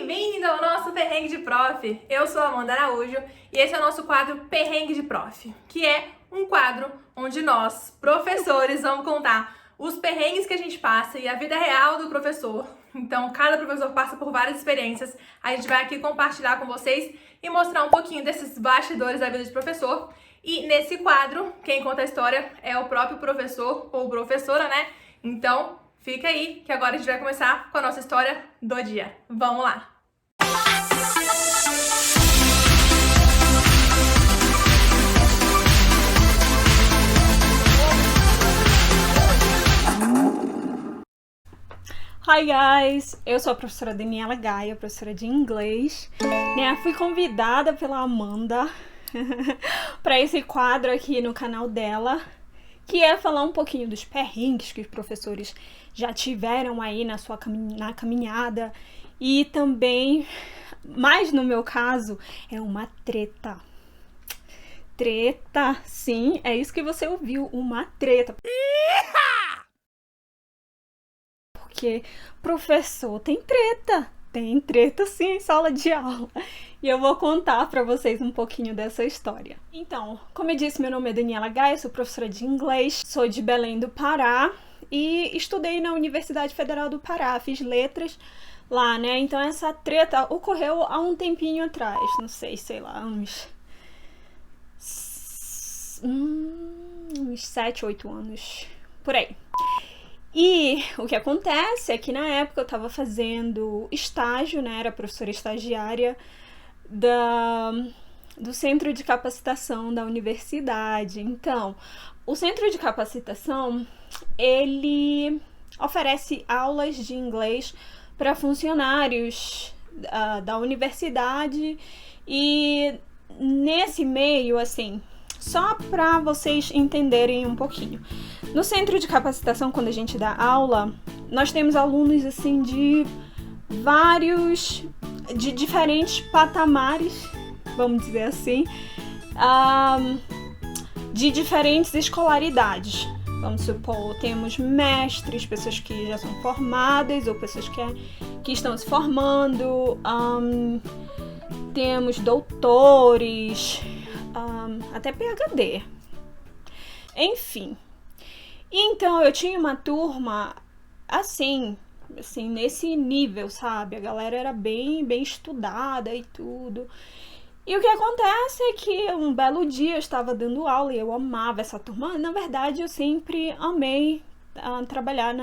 bem-vindo ao nosso Perrengue de Prof. Eu sou a Amanda Araújo e esse é o nosso quadro Perrengue de Prof, que é um quadro onde nós, professores, vamos contar os perrengues que a gente passa e a vida real do professor. Então, cada professor passa por várias experiências. A gente vai aqui compartilhar com vocês e mostrar um pouquinho desses bastidores da vida de professor. E nesse quadro, quem conta a história é o próprio professor ou professora, né? Então, fica aí que agora a gente vai começar com a nossa história do dia. Vamos lá! Hi guys, eu sou a professora Daniela Gaia, professora de inglês, né? Fui convidada pela Amanda para esse quadro aqui no canal dela, que é falar um pouquinho dos perrengues que os professores já tiveram aí na caminhada e também, mais no meu caso, é uma treta. Treta, sim, é isso que você ouviu, uma treta. Porque professor tem treta sim em sala de aula. E eu vou contar para vocês um pouquinho dessa história. Então, como eu disse, meu nome é Daniela Gaia, sou professora de inglês, sou de Belém do Pará e estudei na Universidade Federal do Pará, fiz letras lá, né? Então essa treta ocorreu há um tempinho atrás, não sei lá, uns 7, 8 anos, por aí. E o que acontece é que na época eu estava fazendo estágio, né? Era professora estagiária do centro de capacitação da universidade. Então, o centro de capacitação, ele oferece aulas de inglês para funcionários da universidade e nesse meio, assim, só para vocês entenderem um pouquinho. No centro de capacitação, quando a gente dá aula, nós temos alunos assim de diferentes patamares, vamos dizer assim, de diferentes escolaridades. Vamos supor, temos mestres, pessoas que já são formadas ou pessoas que estão se formando, temos doutores, até PhD, enfim. Então eu tinha uma turma assim, nesse nível, sabe? A galera era bem estudada e tudo. E o que acontece é que um belo dia eu estava dando aula e eu amava essa turma. Na verdade, eu sempre amei trabalhar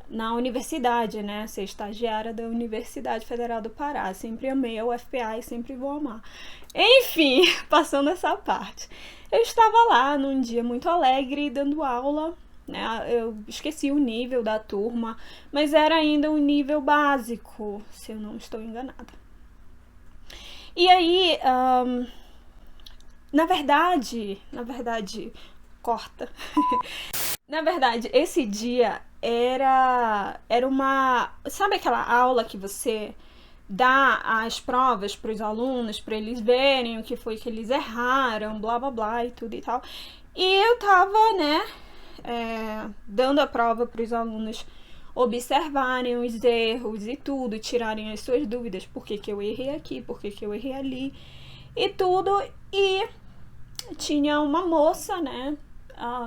na universidade, né? Ser estagiária da Universidade Federal do Pará. Sempre amei a UFPA e sempre vou amar. Enfim, passando essa parte. Eu estava lá num dia muito alegre, dando aula, né? Eu esqueci o nível da turma, mas era ainda um nível básico, se eu não estou enganada. E aí, na verdade, corta. Na verdade, esse dia era uma... Sabe aquela aula que você dá as provas para os alunos, para eles verem o que foi que eles erraram, blá, blá, blá e tudo e tal. E eu tava, né, dando a prova para os alunos observarem os erros e tudo, tirarem as suas dúvidas, por que eu errei aqui, por que eu errei ali e tudo. E tinha uma moça, né,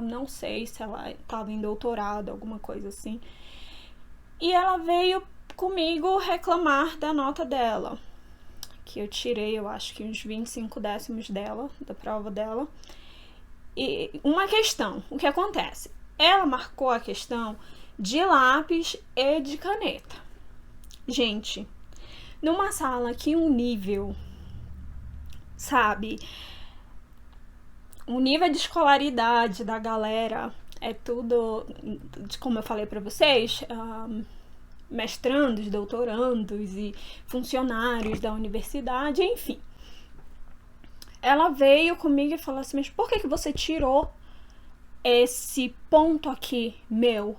não sei se ela estava em doutorado, alguma coisa assim, e ela veio comigo reclamar da nota dela, que eu tirei, eu acho que uns 25 décimos dela, da prova dela. E uma questão, o que acontece? Ela marcou a questão de lápis e de caneta. Gente, numa sala que um nível, sabe, o nível de escolaridade da galera é tudo, como eu falei pra vocês, mestrandos, doutorandos e funcionários da universidade, enfim. Ela veio comigo e falou assim, mas por que você tirou esse ponto aqui meu?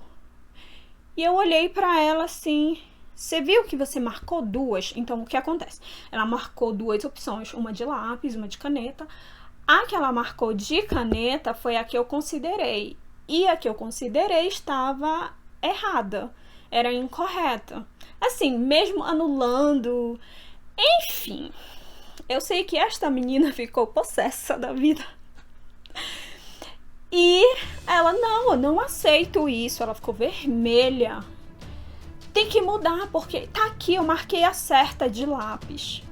E eu olhei pra ela assim, você viu que você marcou duas? Então, o que acontece? Ela marcou duas opções, uma de lápis, uma de caneta. A que ela marcou de caneta foi a que eu considerei. E a que eu considerei estava errada. era incorreta. Assim, mesmo anulando, enfim. Eu sei que esta menina ficou possessa da vida. E ela, não, eu não aceito isso. Ela ficou vermelha. Tem que mudar, porque tá aqui, eu marquei a certa de lápis.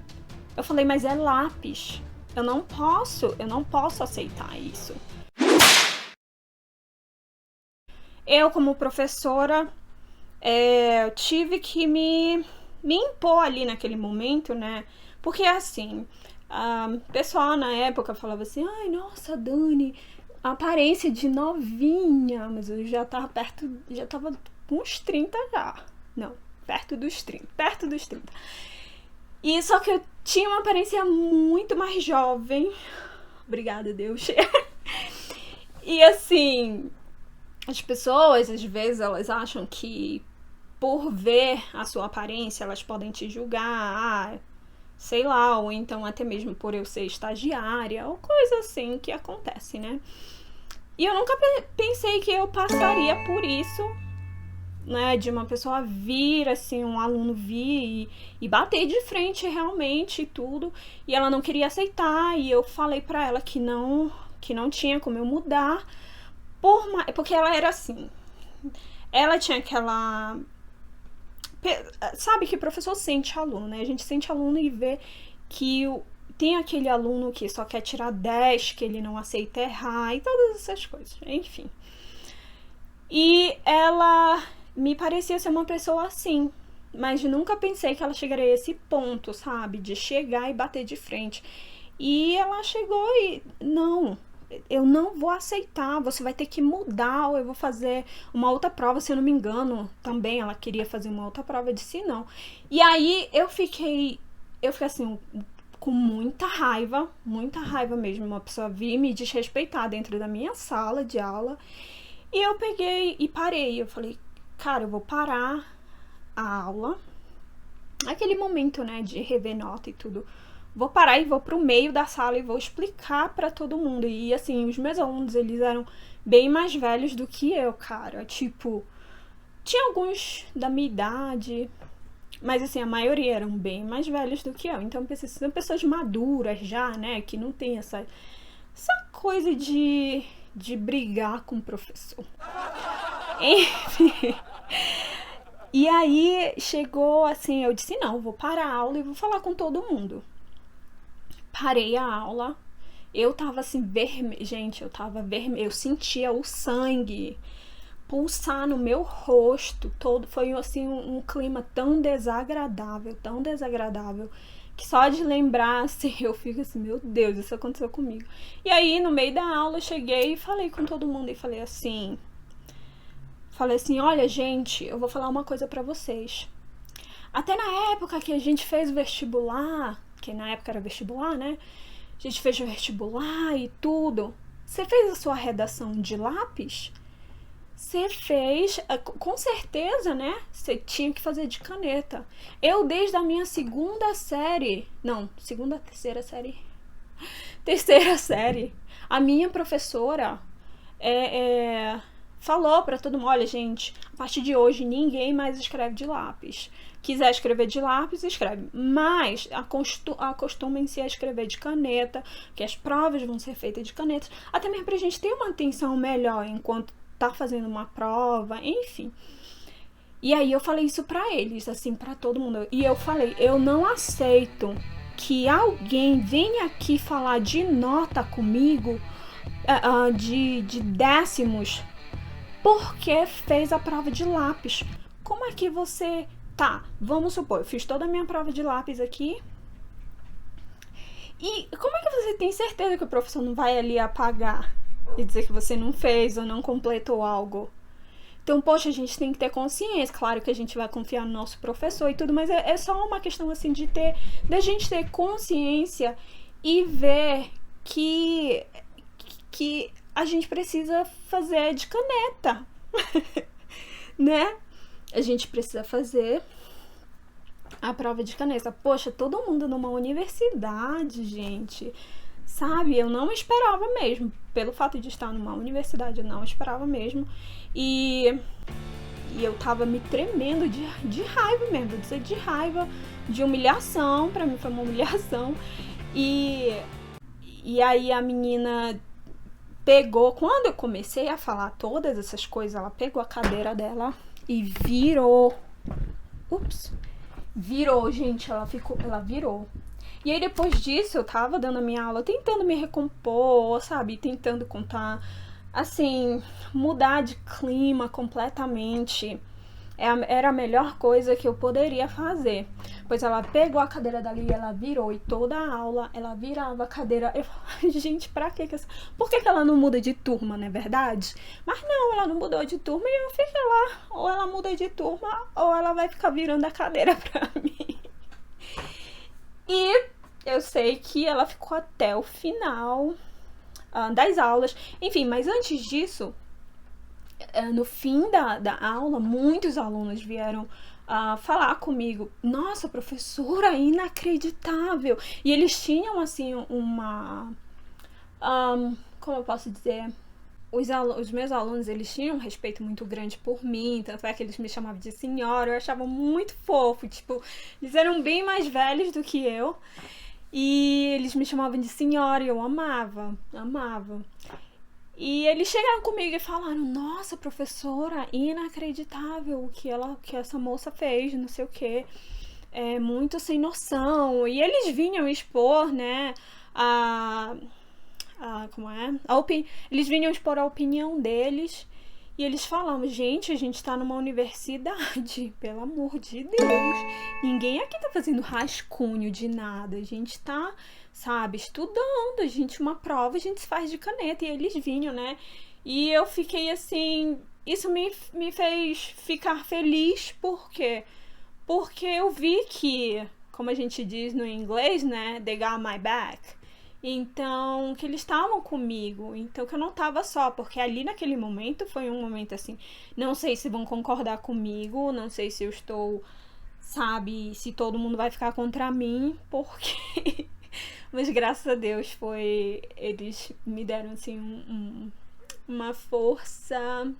Eu falei, mas é lápis. Eu não posso aceitar isso. Eu, como professora, tive que me impor ali naquele momento, né? Porque assim, o pessoal na época falava assim, ai, nossa, Dani, aparência de novinha, mas eu já tava com uns 30 já. Não, perto dos 30. E só que eu tinha uma aparência muito mais jovem. Obrigada, Deus. E assim, as pessoas, às vezes, elas acham que por ver a sua aparência, elas podem te julgar, sei lá, ou então até mesmo por eu ser estagiária, ou coisa assim que acontece, né? E eu nunca pensei que eu passaria por isso, né, de uma pessoa vir, assim, um aluno vir e bater de frente realmente e tudo, e ela não queria aceitar, e eu falei pra ela que não tinha como eu mudar, porque ela era assim, ela tinha aquela... Sabe que professor sente aluno, né? A gente sente aluno e vê que tem aquele aluno que só quer tirar 10, que ele não aceita errar e todas essas coisas, enfim. E ela me parecia ser uma pessoa assim, mas nunca pensei que ela chegaria a esse ponto, sabe? De chegar e bater de frente. E ela chegou e... Não, eu não vou aceitar, você vai ter que mudar, ou eu vou fazer uma outra prova, se eu não me engano, também ela queria fazer uma outra prova, eu disse não. E aí eu fiquei assim, com muita raiva mesmo, uma pessoa vir me desrespeitar dentro da minha sala de aula, e eu peguei e parei, eu falei, cara, eu vou parar a aula, aquele momento, né, de rever nota e tudo, vou parar e vou pro meio da sala e vou explicar pra todo mundo. E assim, os meus alunos, eles eram bem mais velhos do que eu, cara. Tipo, tinha alguns da minha idade, mas assim, a maioria eram bem mais velhos do que eu. Então, são pessoas maduras já, né? Que não tem essa coisa de brigar com o professor. Enfim. E aí, chegou assim, eu disse, não, vou parar a aula e vou falar com todo mundo. Parei a aula, eu tava assim, gente, eu tava vermelha, eu sentia o sangue pulsar no meu rosto todo, foi assim um clima tão desagradável, que só de lembrar, assim, eu fico assim, meu Deus, isso aconteceu comigo. E aí, no meio da aula, eu cheguei e falei com todo mundo, e falei assim, olha, gente, eu vou falar uma coisa pra vocês. Até na época que a gente fez o vestibular, que na época era vestibular, né? A gente fez o vestibular e tudo. Você fez a sua redação de lápis? Você fez, com certeza, né? Você tinha que fazer de caneta. Eu, desde a minha terceira série, a minha professora falou pra todo mundo, olha, gente, a partir de hoje ninguém mais escreve de lápis. Quiser escrever de lápis, escreve. Mas acostumem-se a escrever de caneta, que as provas vão ser feitas de canetas, até mesmo pra gente ter uma atenção melhor enquanto tá fazendo uma prova, enfim. E aí eu falei isso pra eles, assim, pra todo mundo. E eu falei, eu não aceito que alguém venha aqui falar de nota comigo, de décimos, porque fez a prova de lápis. Como é que você... Tá, vamos supor, eu fiz toda a minha prova de lápis aqui. E como é que você tem certeza que o professor não vai ali apagar e dizer que você não fez ou não completou algo? Então, poxa, a gente tem que ter consciência. Claro que a gente vai confiar no nosso professor e tudo, mas é só uma questão assim da gente ter consciência e ver que a gente precisa fazer de caneta, né? A gente precisa fazer a prova de caneta. Poxa, todo mundo numa universidade, gente, sabe? Eu não esperava mesmo. Pelo fato de estar numa universidade, eu não esperava mesmo. E e eu tava me tremendo de raiva mesmo, vou dizer de raiva, de humilhação, pra mim foi uma humilhação. E aí a menina pegou, quando eu comecei a falar todas essas coisas, ela pegou a cadeira dela e virou. Virou, gente, ela virou. E aí depois disso eu tava dando a minha aula, tentando me recompor, sabe, tentando contar, assim, mudar de clima completamente. Era a melhor coisa que eu poderia fazer. Pois ela pegou a cadeira dali e ela virou. E toda a aula ela virava a cadeira. Eu falei, gente, pra quê? Por que ela não muda de turma, não é verdade? Mas não, ela não mudou de turma e eu fiquei lá. Ou ela muda de turma, ou ela vai ficar virando a cadeira pra mim. E eu sei que ela ficou até o final das aulas. Enfim, mas antes disso, no fim da aula, muitos alunos vieram falar comigo. Nossa, professora, inacreditável! E eles tinham, assim, uma... como eu posso dizer? Os meus alunos, eles tinham um respeito muito grande por mim, tanto é que eles me chamavam de senhora, eu achava muito fofo, tipo, eles eram bem mais velhos do que eu, e eles me chamavam de senhora e eu amava. E eles chegaram comigo e falaram, nossa, professora, inacreditável o que essa moça fez, não sei o que, é muito sem noção. E eles vinham expor, né, eles vinham expor a opinião deles. E eles falavam, gente, a gente tá numa universidade, pelo amor de Deus. Ninguém aqui tá fazendo rascunho de nada. A gente tá, sabe, estudando. Uma prova a gente faz de caneta. E eles vinham, né? E eu fiquei assim... Isso me fez ficar feliz. Por quê? Porque eu vi que, como a gente diz no inglês, né? They got my back. Então, que eles estavam comigo, então que eu não tava só, porque ali naquele momento foi um momento assim, não sei se vão concordar comigo, não sei se eu estou, sabe, se todo mundo vai ficar contra mim, porque, mas graças a Deus eles me deram assim uma força,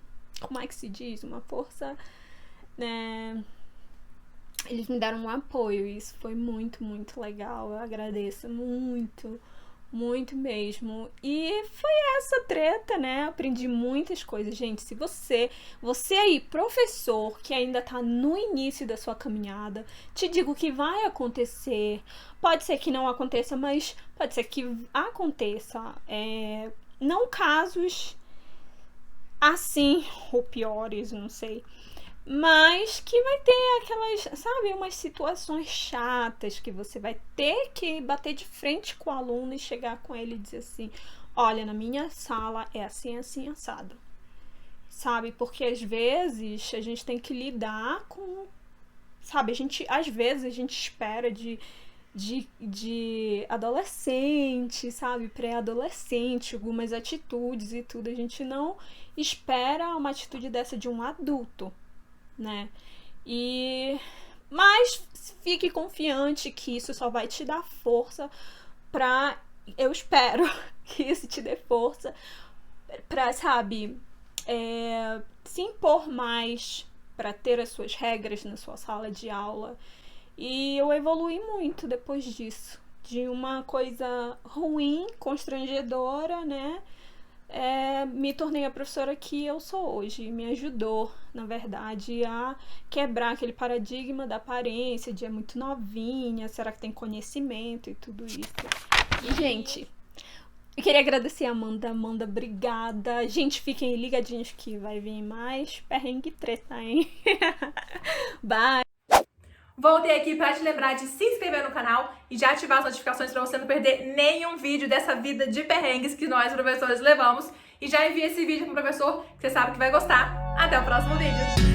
como é que se diz? Uma força, né, eles me deram um apoio, e isso foi muito, muito legal, eu agradeço muito mesmo. E foi essa treta, né? Aprendi muitas coisas. Gente, se você aí, professor, que ainda tá no início da sua caminhada, te digo que vai acontecer. Pode ser que não aconteça, mas pode ser que aconteça. Não casos assim, ou piores, não sei. Mas que vai ter aquelas, sabe, umas situações chatas que você vai ter que bater de frente com o aluno e chegar com ele e dizer assim, olha, na minha sala é assim, assim, assado. Sabe, porque às vezes a gente tem que lidar com, sabe, às vezes a gente espera de adolescente, sabe, pré-adolescente, algumas atitudes e tudo, a gente não espera uma atitude dessa de um adulto, né? Mas fique confiante que isso só vai te dar força eu espero que isso te dê força pra, sabe, se impor mais, pra ter as suas regras na sua sala de aula. E eu evolui muito depois disso, de uma coisa ruim, constrangedora, né? Me tornei a professora que eu sou hoje. Me ajudou, na verdade, a quebrar aquele paradigma da aparência, de é muito novinha, será que tem conhecimento e tudo isso. E, gente, eu queria agradecer a Amanda. Amanda, obrigada. Gente, fiquem ligadinhos que vai vir mais perrengue treta, hein? Bye! Voltei aqui para te lembrar de se inscrever no canal e já ativar as notificações para você não perder nenhum vídeo dessa vida de perrengues que nós, professores, levamos. E já envia esse vídeo para o professor, que você sabe que vai gostar. Até o próximo vídeo!